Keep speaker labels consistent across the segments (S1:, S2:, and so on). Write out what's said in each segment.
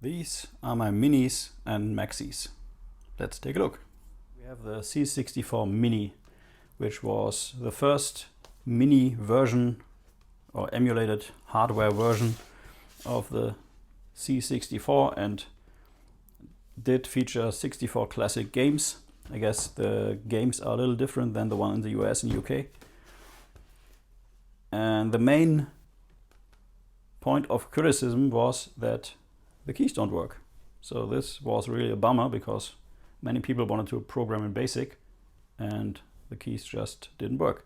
S1: These are my Minis and Maxis. Let's take a look. We have the C64 Mini, which was the first mini version or emulated hardware version of the C64 and did feature 64 classic games. I guess the games are a little different than the one in the US and UK. And the main point of criticism was that the keys don't work. So this was really a bummer because many people wanted to program in BASIC and the keys just didn't work.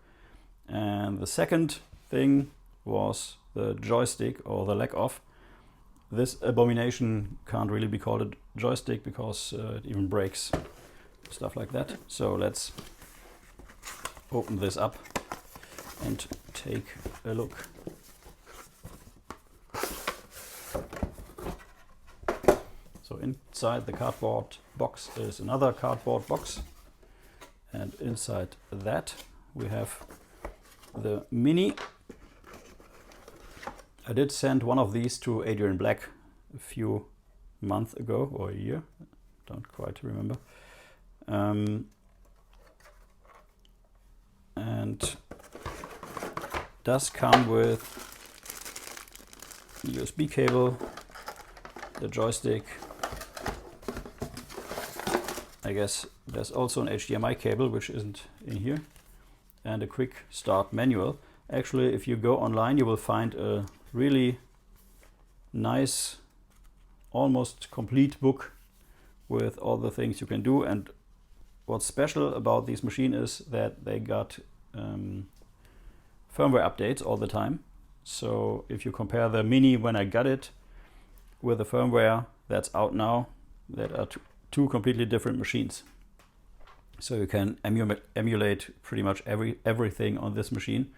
S1: And the second thing was the joystick, or the lack of. This abomination can't really be called a joystick because it even breaks, stuff like that. So let's open this up and take a look. So inside the cardboard box is another cardboard box, and inside that we have the Mini. I did send one of these to Adrian Black a few months ago, or a year, don't quite remember. And does come with the USB cable, the joystick. I guess there's also an HDMI cable, which isn't in here, and a quick start manual. Actually, if you go online, you will find a really nice, almost complete book with all the things you can do. And what's special about this machine is that they got firmware updates all the time. So if you compare the Mini when I got it with the firmware that's out now, that are two completely different machines. So you can emulate pretty much everything on this machine,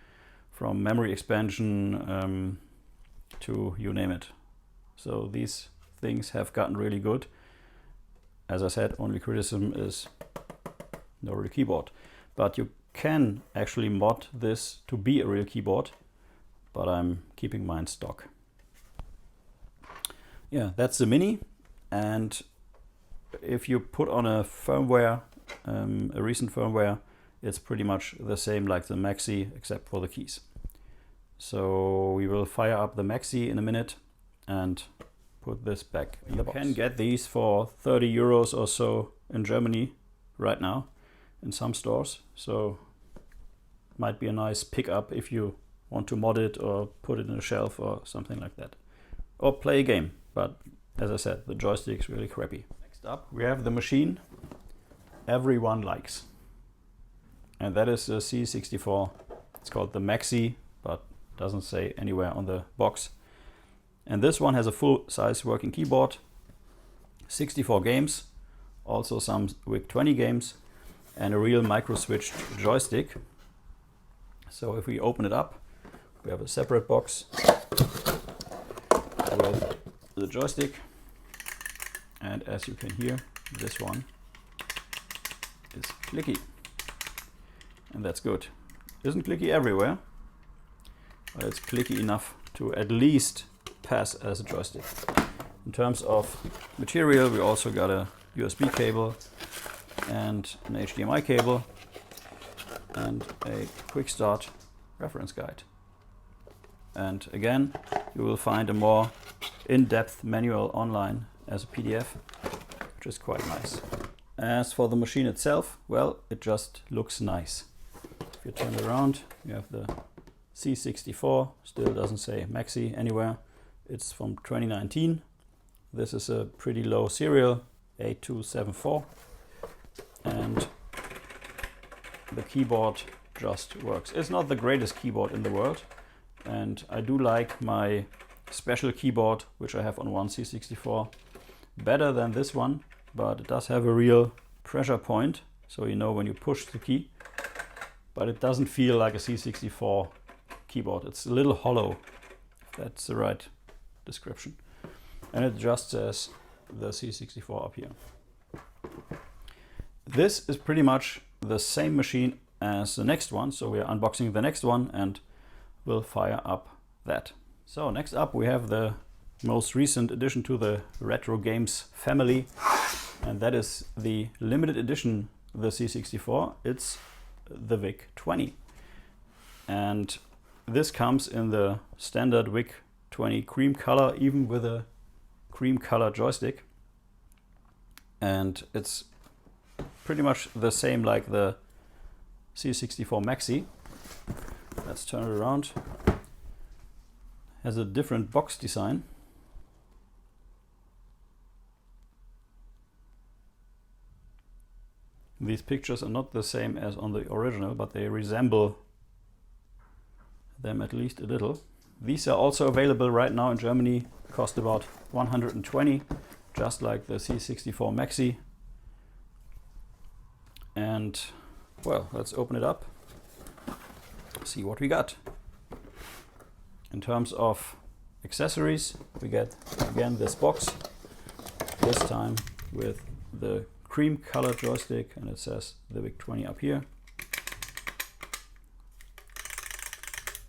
S1: from memory expansion to you name it. So these things have gotten really good. As I said, only criticism is no real keyboard. But you can actually mod this to be a real keyboard, but I'm keeping mine stock. Yeah, that's the Mini. And if you put on a firmware, a recent firmware, it's pretty much the same like the Maxi, except for the keys. So we will fire up the Maxi in a minute and put this back in the box. You can get these for 30 euros or so in Germany right now in some stores. So might be a nice pickup if you want to mod it or put it in a shelf or something like that. Or play a game, but as I said, the joystick is really crappy. Next up, we have the machine everyone likes. And that is the C64. It's called the Maxi, but doesn't say anywhere on the box. And this one has a full-size working keyboard, 64 games, also some VIC20 games, and a real micro-switched joystick. So if we open it up, we have a separate box with the joystick. And as you can hear, this one is clicky. And that's good. Isn't clicky everywhere, but it's clicky enough to at least pass as a joystick. In terms of material, we also got a USB cable and an HDMI cable and a quick start reference guide. And again, you will find a more in-depth manual online as a PDF, which is quite nice. As for the machine itself, well, it just looks nice. If you turn it around, you have the C64, still doesn't say Maxi anywhere. It's from 2019. This is a pretty low serial, 8274. And the keyboard just works. It's not the greatest keyboard in the world. And I do like my special keyboard, which I have on one C64, better than this one, but it does have a real pressure point. So you know when you push the key, but it doesn't feel like a C64 keyboard. It's a little hollow, if that's the right description. And it just says the C64 up here. This is pretty much the same machine as the next one, so we are unboxing the next one and we'll fire up that. So next up we have the most recent addition to the retro games family, and that is the limited edition, the C64. It's the VIC20, and this comes in the standard VIC20 cream color, even with a cream color joystick, and it's pretty much the same like the C64 Maxi. Let's turn it around. Has a different box design. These pictures are not the same as on the original, but they resemble them at least a little. These are also available right now in Germany, cost about 120, just like the C64 Maxi. And well, let's open it up, see what we got. In terms of accessories, we get again this box, this time with the cream color joystick, and it says the VIC20 up here.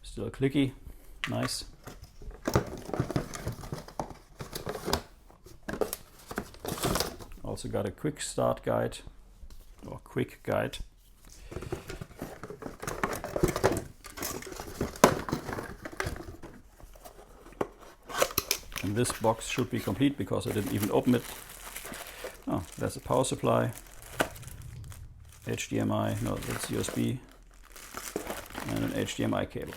S1: Still clicky, nice. Also got a quick start guide, or quick guide. And this box should be complete because I didn't even open it. Oh, there's a power supply, HDMI, no, that's USB, and an HDMI cable.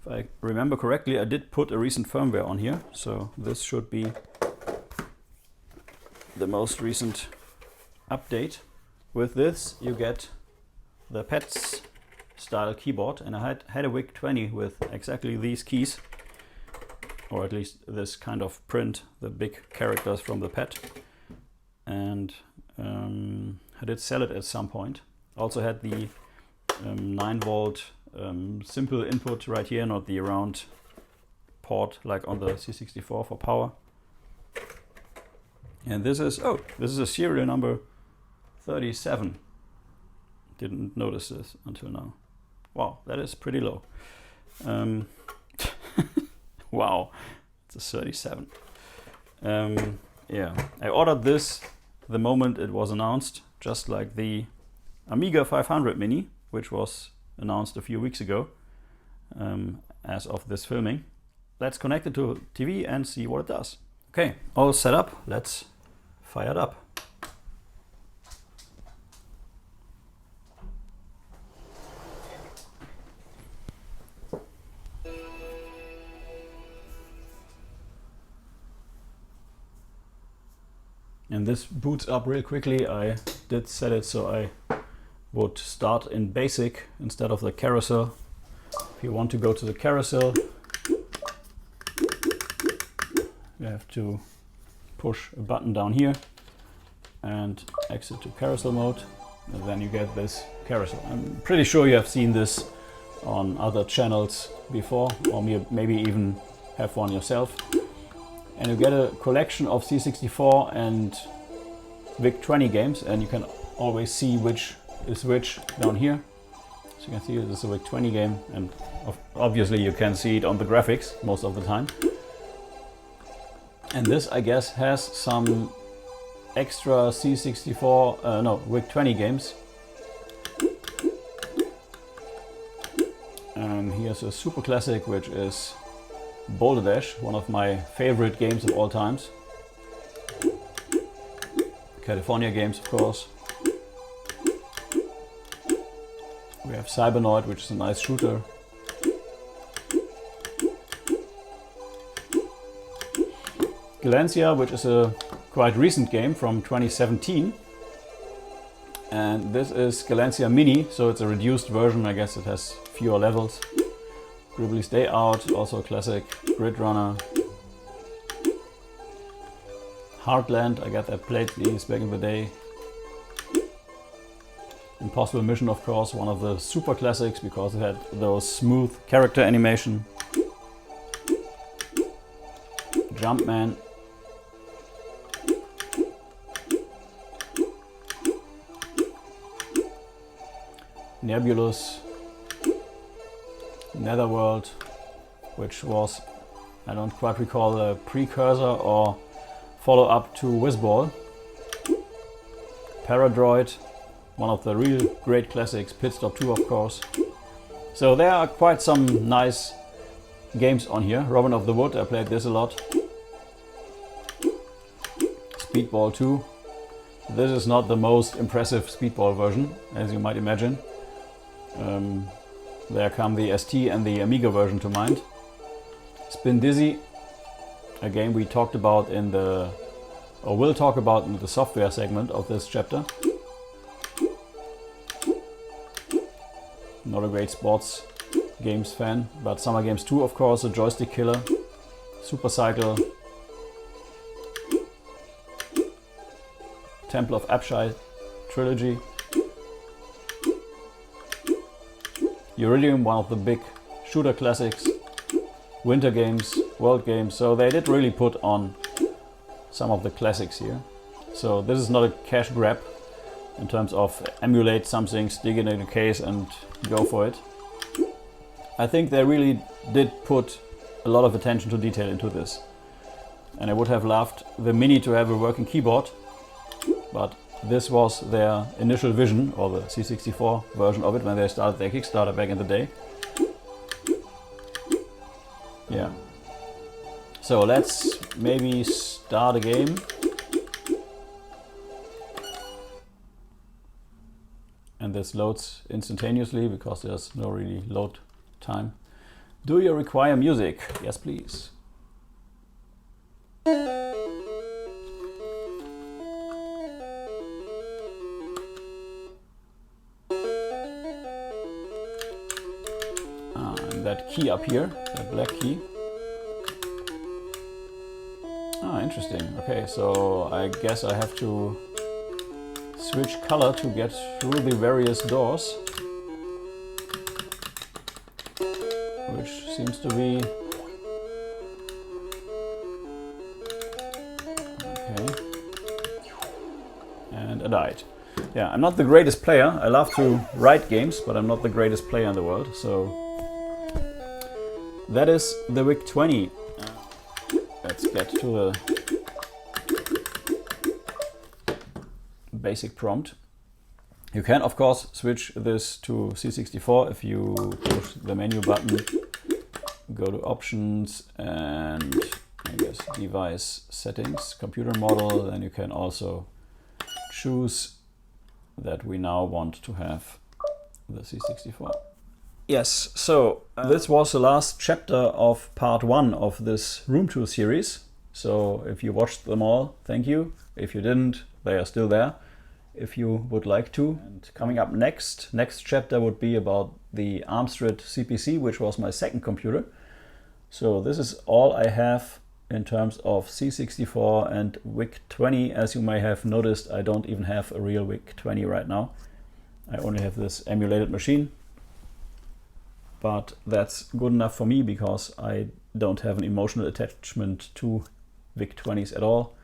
S1: If I remember correctly, I did put a recent firmware on here, so this should be the most recent update. With this you get the PET style keyboard, and I had a VIC20 with exactly these keys, or at least this kind of print, the big characters from the PET, and I did sell it at some point. Also had the 9-volt simple input right here, not the round port like on the C64 for power. And this is a serial number 37. Didn't notice this until now. Wow, that is pretty low. Wow, it's a 37. Yeah, I ordered this the moment it was announced, just like the Amiga 500 Mini, which was announced a few weeks ago as of this filming. Let's connect it to TV and see what it does. Okay, all set up. Let's fire it up. And this boots up real quickly. I did set it so I would start in basic instead of the carousel. If you want to go to the carousel, you have to push a button down here and exit to carousel mode, and then you get this carousel. I'm pretty sure you have seen this on other channels before, or maybe even have one yourself. And you get a collection of C64 and VIC20 games, and you can always see which is which down here. So you can see this is a VIC20 game, and obviously you can see it on the graphics most of the time. And this, I guess, has some extra C64, no, VIC20 games. Here's a super classic, which is Boulder Dash, one of my favorite games of all times. California games, of course. We have Cybernoid, which is a nice shooter. Galancia, which is a quite recent game from 2017. And this is Galancia Mini, so it's a reduced version. I guess it has fewer levels. Gribbly's Day Out, also a classic. Grid Runner. Heartland, I got that played these back in the day. Impossible Mission, of course, one of the super classics because it had those smooth character animation. Jumpman. Nebulous. Netherworld, which was, I don't quite recall, a precursor or follow-up to Whizball. Paradroid, one of the real great classics. Pit Stop 2, of course. So there are quite some nice games on here. Robin of the Wood, I played this a lot. Speedball 2. This is not the most impressive Speedball version, as you might imagine. There come the ST and the Amiga version to mind. Spin Dizzy, a game we talked about in the, or will talk about in the software segment of this chapter. Not a great sports games fan, but Summer Games 2, of course, a joystick killer. Super Cycle. Temple of Abshai trilogy. Iridium, one of the big shooter classics. Winter Games, World Games, so they did really put on some of the classics here. So this is not a cash grab in terms of emulate something, stick it in a case and go for it. I think they really did put a lot of attention to detail into this. And I would have loved the Mini to have a working keyboard, but this was their initial vision, or the C64 version of it when they started their Kickstarter back in the day. Yeah. So let's maybe start a game. And this loads instantaneously because there's no really load time. Do you require music? Yes, please. And that key up here, that black key. Ah, interesting. Okay, so I guess I have to switch color to get through the various doors, which seems to be okay. And I died. Yeah, I'm not the greatest player. I love to write games, but I'm not the greatest player in the world. So that is the VIC20. Let's get to the basic prompt. You can, of course, switch this to C64 if you push the menu button, go to Options and I guess Device Settings, Computer Model. Then you can also choose that we now want to have the C64. Yes, so this was the last chapter of part 1 of this Room Tour series. So if you watched them all, thank you. If you didn't, they are still there if you would like to. And coming up next chapter would be about the Amstrad CPC, which was my second computer. So this is all I have in terms of C64 and VIC20. As you may have noticed, I don't even have a real VIC20 right now. I only have this emulated machine. But that's good enough for me because I don't have an emotional attachment to VIC20s at all,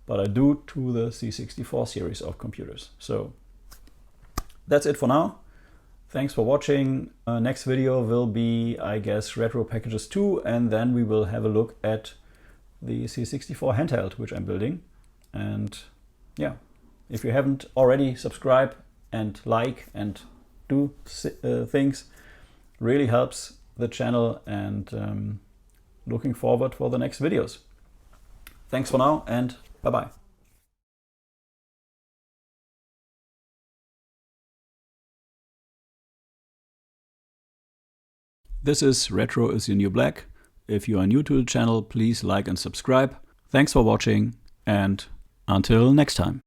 S1: but I do to the C64 series of computers. So that's it for now. Thanks for watching. Next video will be, I guess, Retro Packages 2, and then we will have a look at the C64 handheld, which I'm building. And yeah, if you haven't already, subscribe and like and do things. Really helps the channel, and looking forward for the next videos. Thanks for now, and bye-bye. This is Retro is your new black. If you are new to the channel, please like and subscribe. Thanks for watching, and until next time.